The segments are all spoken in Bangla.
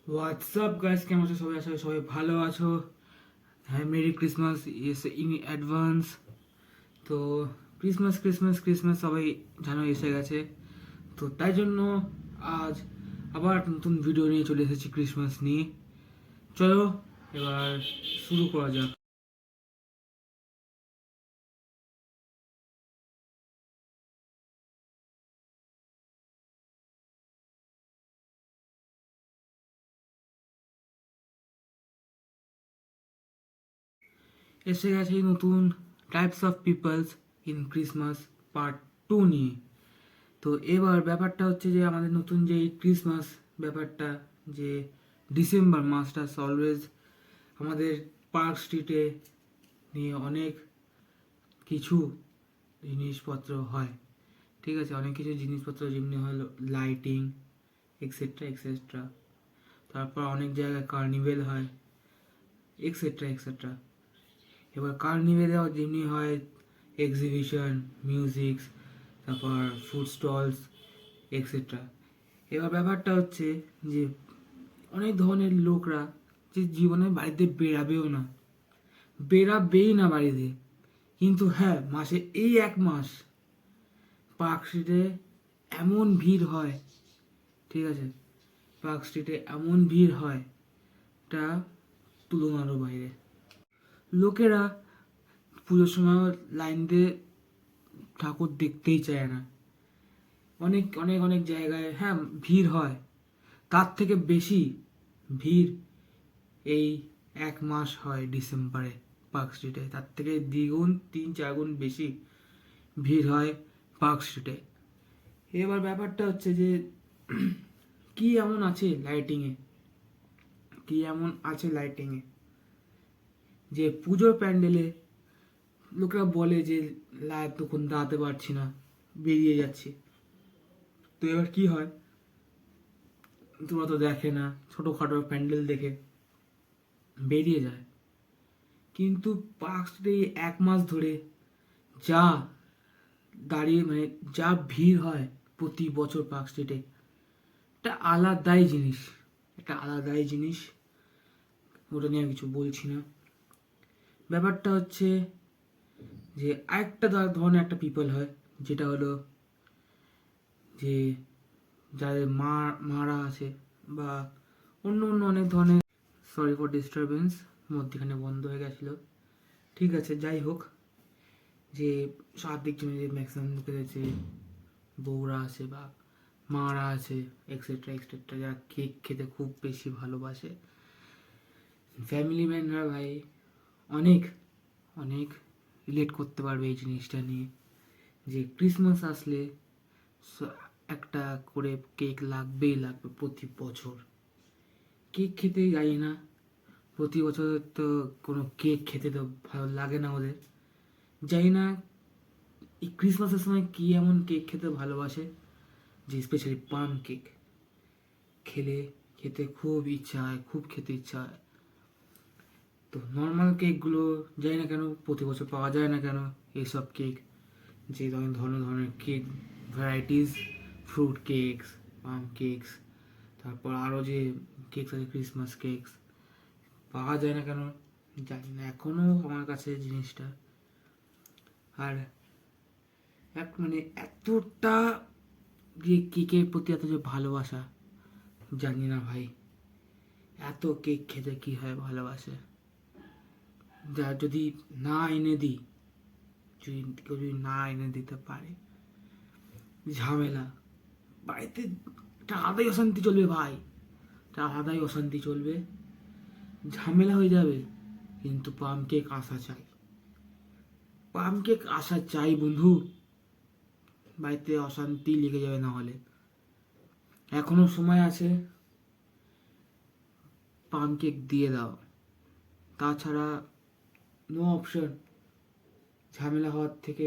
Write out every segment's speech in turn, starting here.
হোয়াটসঅ্যাপ গাইস, কেমন আছো সবাই? আশা করি সবাই ভালো আছো। হ্যাঁ, মেরি ক্রিসমাস ইন অ্যাডভান্স। তো ক্রিসমাস ক্রিসমাস ক্রিসমাস সবাই জানো এসে গেছে। তো তাই জন্য আজ আবার নতুন ভিডিও নিয়ে চলে এসেছি ক্রিসমাস নিয়ে। চলো এবার শুরু করা যাক। এসে গেছে নতুন types of peoples in Christmas part 2 নিয়ে। তো এবার ব্যাপারটা হচ্ছে যে আমাদের নতুন যে ক্রিসমাস ব্যাপারটা, যে ডিসেম্বর মাসটা অলওয়েজ আমাদের পার্ক স্ট্রিটে নিয়ে অনেক কিছু জিনিসপত্র হয়। ঠিক আছে, অনেক কিছু জিনিসপত্র যেমনি হলো লাইটিং এক্সেট্রা এক্সেট্রা। তারপর অনেক জায়গায় কার্নিভেল হয় এক্সেট্রা এক্সেট্রা। এবার কার্নিভেলে যেমনি হয় এক্সিবিশন, মিউজিক, তারপর ফুড স্টলস এক্সেট্রা। এবার ব্যাপারটা হচ্ছে যে অনেক ধরনের লোকরা যে জীবনে বাড়িতে বেরাবেই না বাড়িতে, কিন্তু হ্যাঁ, মাসে এই এক মাস পার্ক স্ট্রিটে এমন ভিড় হয়। ঠিক আছে, পার্ক স্ট্রিটে এমন ভিড় হয়, তা তুলনারও বাইরে। লোকেরা পুজোর সময় লাইন দিয়ে ঠাকুর দেখতেই চায় না। অনেক অনেক অনেক জায়গায় হ্যাঁ ভিড় হয়, তার থেকে বেশি ভিড় এই এক মাস হয় ডিসেম্বরে পার্ক স্ট্রিটে। তার থেকে দ্বিগুণ 3-4 গুণ বেশি ভিড় হয় পার্ক স্ট্রিটে। এবার ব্যাপারটা হচ্ছে যে কি এমন আছে লাইটিংয়ে, যে পুজোর প্যান্ডেলে লোকেরা বলে যে লাইট তখন দাঁড়াতে পারছি না, বেরিয়ে যাচ্ছি। তো এবার কি হয়, তোমরা তো দেখে না, ছোটোখাটো প্যান্ডেল দেখে বেরিয়ে যায়। কিন্তু পার্ক স্ট্রিটে এক মাস ধরে যা দাঁড়িয়ে মানে যা ভিড় হয় প্রতি বছর পার্ক স্ট্রিটে, এটা আলাদাই জিনিস। ওটা নিয়ে আমি কিছু বলছি না। ব্যাপারটা হচ্ছে যে আরেকটা ধরনের একটা পিপল হয়, যেটা হলো যে যাদের মারা আছে বা অন্য অন্য অনেক ধরনের। সরি ফর ডিস্টারবেন্স, মধ্যখানে বন্ধ হয়ে গেছিল। ঠিক আছে, যাই হোক, যে সার্বিক জন্য যে ম্যাক্সিমাম লোকের যে বউরা আছে বা মারা আছে এক্সেট্রা এক্সেট্রা, যারা কেক খেতে খুব বেশি ভালোবাসে, ফ্যামিলি ম্যানরা ভাই অনেক অনেক রিলেট করতে পারবে এই জিনিসটা নিয়ে, যে ক্রিসমাস আসলে একটা করে কেক লাগবেই লাগবে প্রতি বছর। কেক খেতে যাই না প্রতি বছর, তো কোনো কেক খেতে তো ভালো লাগে না ওদের। যাই না এই ক্রিসমাসের সময় কি এমন কেক খেতে ভালোবাসে, যে স্পেশালি পাম কেক খেতে খুব ইচ্ছা হয়, খুব খেতে ইচ্ছা হয়। তো নর্মাল কেকগুলো যাই না কেন প্রতি বছর পাওয়া যায় না কেন এইসব কেক, যে ধরনের কেক ভ্যারাইটিস, ফ্রুট কেকস, পাম কেকস, তারপর আরও যে কেকস আছে ক্রিসমাস কেকস, পাওয়া যায় না কেন জানি না এখনও আমার কাছে জিনিসটা। আর মানে এতটা যে কেকের প্রতি এত যে ভালোবাসা, জানি না ভাই এত কেক খেতে কি হয় ভালোবাসে। যা যদি না এনে দিই, কেউ যদি না এনে দিতে পারে, ঝামেলা বাড়িতে, একটা আলাদাই অশান্তি চলবে ভাই, একটা আলাদাই অশান্তি চলবে, ঝামেলা হয়ে যাবে। কিন্তু পাম কেক আসা চাই বন্ধু, বাড়িতে অশান্তি লেগে যাবে না হলে। এখনো সময় আছে, পাম কেক দিয়ে দাও, তাছাড়া নো অপশন, ঝামেলা হওয়ার থেকে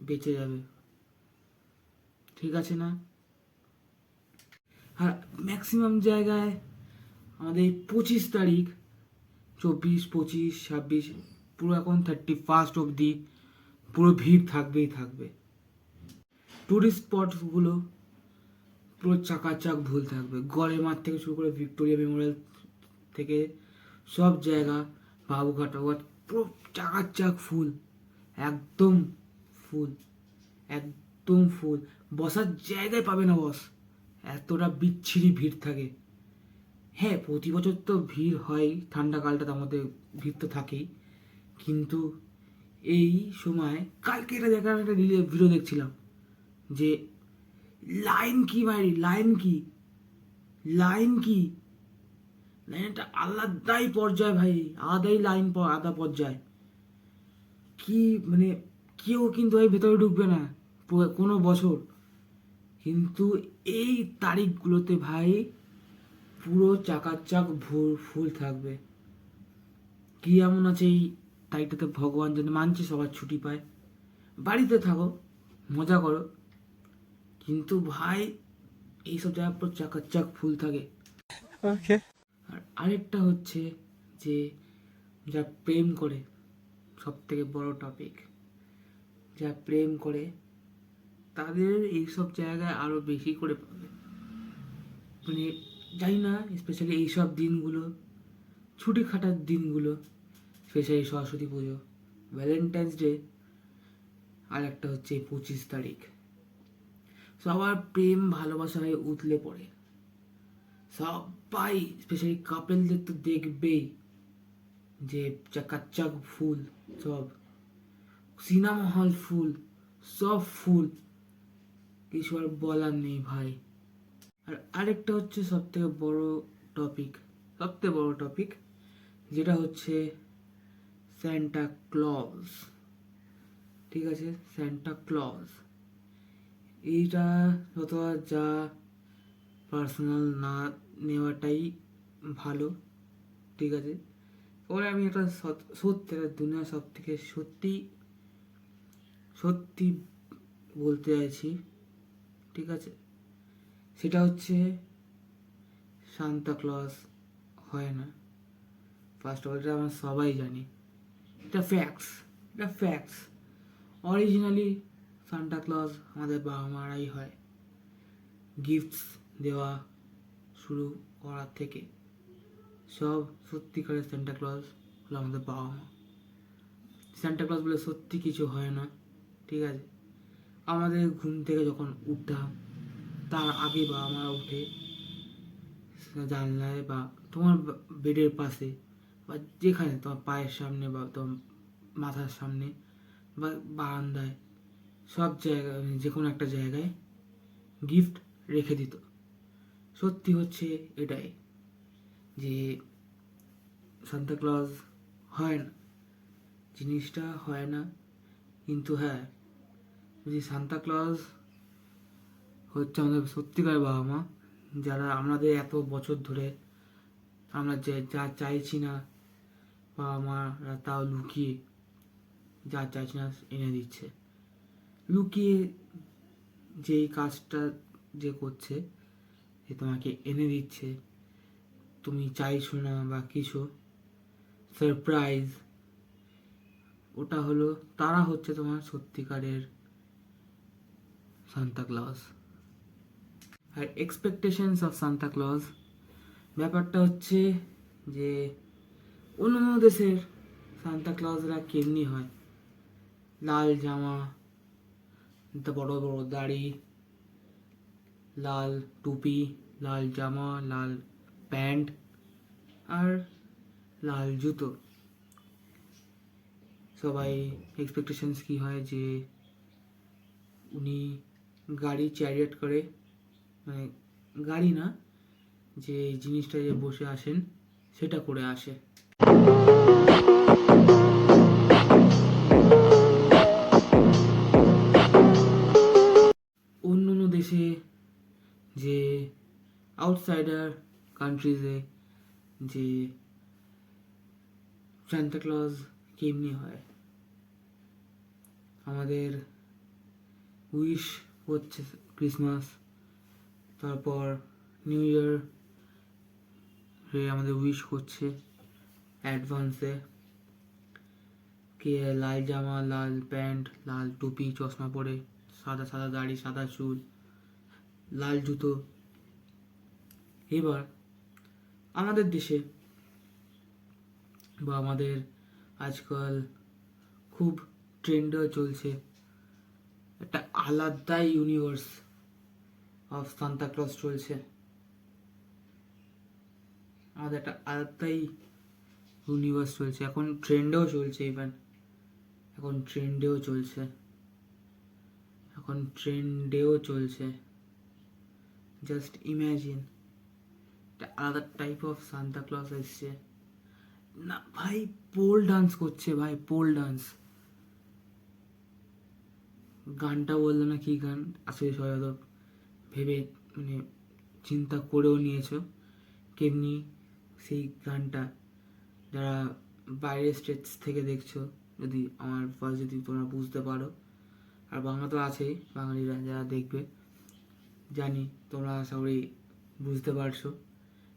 বেঁচে যাবে। ঠিক আছে না? আর ম্যাক্সিমাম জায়গায় আমাদের 25 তারিখ, 24, 25, 26, পুরো এখন 31 অবধি পুরো ভিড় থাকবেই থাকবে। টুরিস্ট স্পটগুলো পুরো চাকাচাক ভুল থাকবে। গড়ের মাঠ থেকে শুরু করে ভিক্টোরিয়া মেমোরিয়াল থেকে সব জায়গা, বাবুঘাট পুরো চাকাচাক ফুল, একদম ফুল, একদম ফুল। বসার জায়গায় পাবে না বস, এতটা বিচ্ছিরি ভিড় থাকে। হ্যাঁ, প্রতি বছর তো ভিড় হয়, ঠান্ডাকালটা তার মধ্যে ভিড় তো থাকেই, কিন্তু এই সময় কালকে একটা দেখা একটা ভিডিও দেখছিলাম যে লাইন কি ভাই, লাইন কি, লাইন কি, লাইনটা আলাদাই পর্যায়ে ভাই, আলাদাই লাইন, আলাদা পর্যায়ে। কি মানে কেউ কিন্তু ভাই ভেতরে ঢুকবে না কোনো বছর, কিন্তু এই তারিখগুলোতে ভাই পুরো চাকাচাক ফুল থাকবে। কি এমন আছে এই তারিখটাতে ভগবান জানে, মানছে সবার ছুটি পায়, বাড়িতে থাকো, মজা করো, কিন্তু ভাই এইসব জায়গা পুরো চাকাচাক ফুল থাকে। Okay. আর আরেকটা হচ্ছে যে যা প্রেম করে, সব থেকে বড় টপিক, যা প্রেম করে তাদের এইসব জায়গায় আরো বেশি করে পাবে। মানে জানি না, স্পেশালি এইসব দিনগুলো, ছুটি খাটার দিনগুলো, স্পেশালি সরস্বতী পুজো, ভ্যালেন্টাইন্স ডে, আর একটা হচ্ছে 25 তারিখ, সবার প্রেম ভালোবাসায় উতলে পড়ে। সবাই স্পেশালি কাপেলদের তো দেখবেই যে চাকাচাক ফুল, সব সিনেমা হল ফুল, সব ফুল, কিছু আর বলার নেই ভাই। আর আরেকটা হচ্ছে সব থেকে বড় টপিক, সবথেকে বড় টপিক, যেটা হচ্ছে স্যান্টা ক্লজ। ঠিক আছে, স্যান্টা ক্লজ, এইটা যত যা পার্সোনাল না নেওয়াটাই ভালো। ঠিক আছে, পরে আমি একটা সত্যি, দুনিয়া সব থেকে সত্যি সত্যি বলতে চাইছি। ঠিক আছে, সেটা হচ্ছে সান্তা ক্লজ হয় না। ফার্স্ট অফ অল, এটা আমরা সবাই জানি, এটা ফ্যাক্টস, এটা ফ্যাক্টস। অরিজিনালি সান্তা ক্লজ আমাদের বাবা মারাই হয়। গিফটস দেওয়া শুরু করার থেকে সব সত্যিকারের সান্তা ক্লজ হলো আমাদের বাবা মা। সান্তা ক্লজ বলে সত্যি কিছু হয় না। ঠিক আছে, আমাদের ঘুম থেকে যখন উঠতাম তার আগে বাবা মা উঠে জানলায় বা তোমার বেডের পাশে বা যেখানে তোমার পায়ের সামনে বা তোমার মাথার সামনে বা বারান্দায়, সব জায়গায়, যে কোনো একটা জায়গায় গিফট রেখে দিত। সত্যি হচ্ছে এটাই যে সান্তা ক্লজ হয় না, জিনিসটা হয় না। কিন্তু হ্যাঁ, যদি সান্তা ক্লজ হচ্ছে আমাদের সত্যিকার বাবা মা, যারা আমাদের এত বছর ধরে আমরা যে যা চাইছি না, বাবা মারা তাও লুকিয়ে যা চাইছি না এনে দিচ্ছে। লুকিয়ে যেই কাজটা যে করছে, যে তোমাকে এনে দিচ্ছে, তুমি চাইছো না বা কিছু, সারপ্রাইজ, ওটা হলো, তারা হচ্ছে তোমার সত্যিকারের সান্তা ক্লজ। আর এক্সপেকটেশনস অফ সান্তা ক্লজ, ব্যাপারটা হচ্ছে যে অন্য দেশের সান্তা ক্লজরা কেমনি হয়, লাল জামা, বড় বড় দাড়ি, লাল টুপি, লাল জামা, লাল প্যান্ট, আর লাল জুতো। সবাই এক্সপেকটেশনস কি হয় যে উনি গাড়ি চ্যারিয়েট করে, মানে গাড়ি না, যে জিনিসটা যে বসে আসেন সেটা করে আসে। অন্য অন্য দেশে, যে আউটসাইডার কান্ট্রিজে, যে সান্তা ক্লজ কেমনি হয়, আমাদের উইশ হচ্ছে ক্রিসমাস, তারপর নিউ ইয়ার আমাদের উইশ করছে অ্যাডভান্সে, কে লাল জামা, লাল প্যান্ট, লাল টুপি, চশমা পরে, সাদা সাদা দাড়ি, সাদা চুল, লাল জুতো। এবার আমাদের দেশে বা আমাদের আজকাল খুব ট্রেন্ডও চলছে একটা আলাদাই ইউনিভার্স অফ সান্তা ক্লজ চলছে। আমাদের একটা আলাদাই ইউনিভার্স চলছে, এখন ট্রেন্ডেও চলছে। ইভেন এখন ট্রেন্ডেও চলছে। জাস্ট ইম্যাজিন, একটা আলাদা টাইপ অফ সান্তা ক্লজ এসছে না ভাই। পোল ডান্স করছে ভাই, পোল ডান্স। গানটা বললো না কি গান, আসলে সবাই হয়তো ভেবে মানে চিন্তা করেও নিয়েছো কেমনি সেই গানটা। যারা বাইরের স্টেটস থেকে দেখছো, যদি আমার ভয়েস যদি তোমরা বুঝতে পারো, আর বাংলা তো আছেই, বাঙালিরা যারা দেখবে জানি তোমরা আশা করি বুঝতে পারছো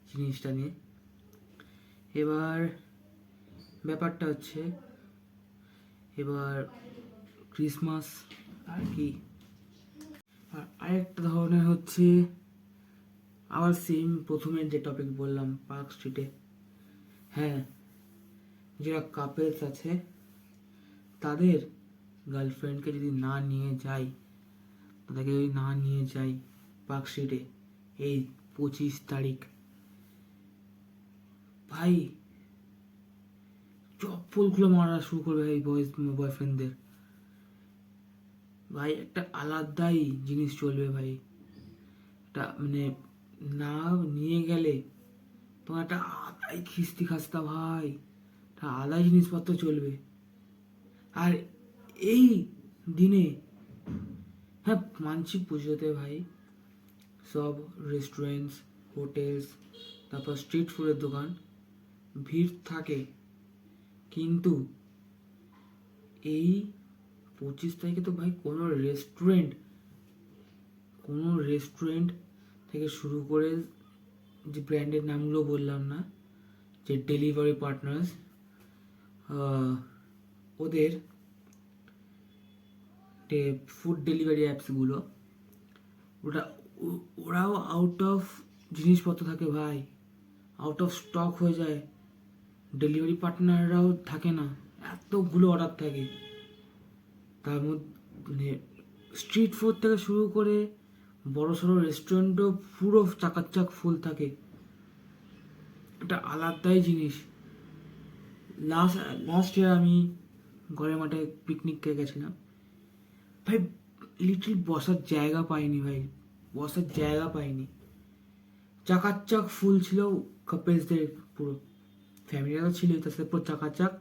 জিনিসটা নিয়ে। এবার ব্যাপারটা হচ্ছে, এবার ক্রিসমাস আর কি, আর আরেকটা ধরনের হচ্ছে আবার সেম প্রথমে যে টপিক বললাম পার্ক স্ট্রিটে। হ্যাঁ, যারা কাপেলস আছে তাদের গার্লফ্রেন্ডকে যদি না নিয়ে যায়, তাদেরকে যদি না নিয়ে যাই পার্ক স্ট্রিটে এই 25 তারিখ, ভাই চপ্পলগুলো মারা শুরু করবে ভাই বয়ফ্রেন্ডদের। ভাই একটা আলাদাই জিনিস চলবে ভাই। একটা মানে না নিয়ে গেলে তোমার একটা আলাদাই খিস্তি খাস্তা ভাই, একটা আলাদাই জিনিসপত্র চলবে। আর এই দিনে হ্যাঁ মানছি পুজোতে ভাই সব রেস্টুরেন্টস, হোটেলস, তারপর স্ট্রিট ফুডের দোকান ভিড় থাকে, কিন্তু এই 25 তারিখে তো ভাই কোনো রেস্টুরেন্ট থেকে শুরু করে যে ব্র্যান্ডের নামগুলো বললাম না, যে ডেলিভারি পার্টনার্স, ওদের ফুড ডেলিভারি অ্যাপসগুলো, ওরাও আউট অফ জিনিসপত্র থাকে ভাই, আউট অফ স্টক হয়ে যায়। ডেলিভারি পার্টনাররাও থাকে না, এতগুলো অর্ডার থাকে। তার মধ্যে মানে স্ট্রিট ফুড থেকে শুরু করে বড় সড়ো রেস্টুরেন্টও পুরো চাকাচাক ফুল থাকে। এটা আলাদাই জিনিস। লাস্ট ইয়ার আমি ঘরের মাঠে পিকনিক খেয়ে গেছিলাম ভাই, লিটল বসার জায়গা পাইনি ভাই, বসার জায়গা পাইনি। চাকাচাক ফুল ছিল কাপেলসদের, পুরো ফ্যামিলিরা তো ছিলই, তার সাথে পুরো চাকাচাক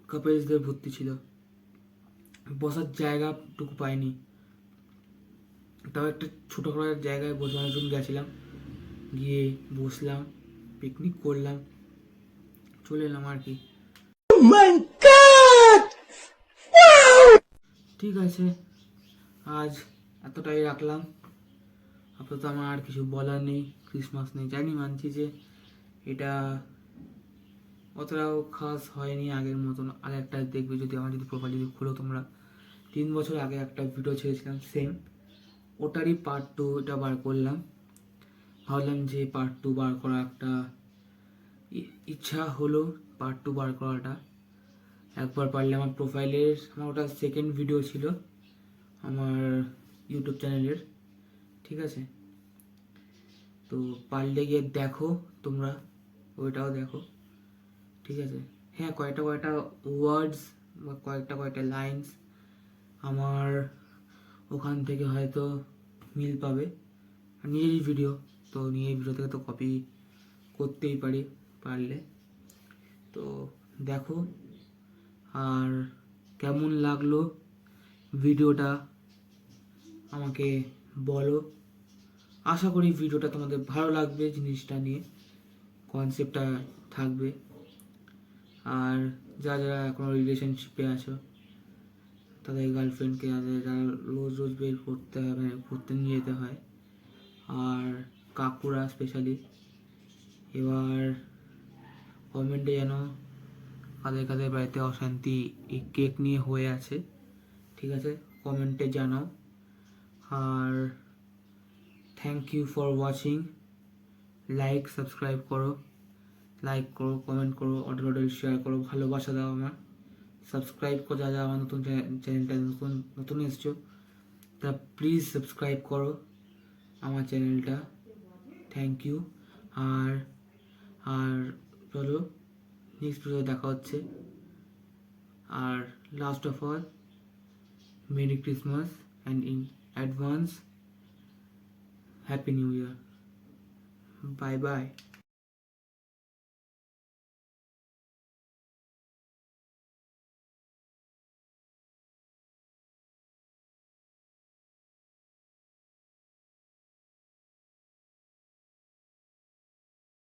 কাপেলসদের ভর্তি ছিল, বসার জায়গাটুকু পাইনি। তাও একটা ছোটো করে জায়গায় বসানোর জন্য গেছিলাম, গিয়ে বসলাম, পিকনিক করলাম, চলে এলাম আর কি। ঠিক আছে, আজ এতটাই রাখলাম। আপাতত আমার আর কিছু বলার নেই, ক্রিসমাস নেই, জানি মানছি যে এটা অতটাও খাস হয়নি আগের মতন। আর একটা দেখবে, যদি আমার যদি প্রোফাইল যদি খুলো তোমরা, 3 বছর আগে একটা ভিডিও ছেড়েছিলাম সেম, ওটারই পার্ট 2 এটা বার করলাম। ভাবলাম যে পার্ট 2 বার করা একটা ইচ্ছা হলো, পার্ট 2 বার করাটা। একবার পারলে আমার প্রোফাইলের, আমার ওটা সেকেন্ড ভিডিও ছিল আমার ইউটিউব চ্যানেলের, ঠিক আছে? তো পারলে গিয়ে দেখো তোমরা, ওইটাও দেখো, ঠিক আছে? হ্যাঁ, কয়েকটা ওয়ার্ডস বা কয়েকটা লাইন্স আমার ওখান থেকে হয়তো মিল পাবে। আর নিজেরই ভিডিও, তো নিজের ভিডিও থেকে তো কপি করতেই পারি পারলে। তো দেখো, আর কেমন লাগলো ভিডিওটা আমাকে বলো। আশা করি ভিডিওটা তোমাদের ভালো লাগবে, জিনিসটা নিয়ে কনসেপ্টটা থাকবে। আর যারা এখনও রিলেশনশিপে আছো, তাদের গার্লফ্রেন্ডকে যারা রোজ বের করতে হয়, মানে ঘুরতে নিয়ে যেতে হয়, আর কাকুরা স্পেশালি, এবার কমেন্টে যেন কাদের বাড়িতে অশান্তি এই কেক নিয়ে হয়ে আছে, ঠিক আছে? কমেন্টে জানাও। আর thank you for watching. Like subscribe করো, লাইক করো, কমেন্ট করো, অডিও শেয়ার করো, ভালোবাসা দাও আমার। সাবস্ক্রাইব করো, যা আমার নতুন চ্যানেলটা নতুন এসছো তা প্লিজ সাবস্ক্রাইব করো আমার চ্যানেলটা। Thank you. আর আর চলো নেক্সট ভিডিও দেখা হচ্ছে। আর last of all, merry Christmas and in advance happy new year. Bye by.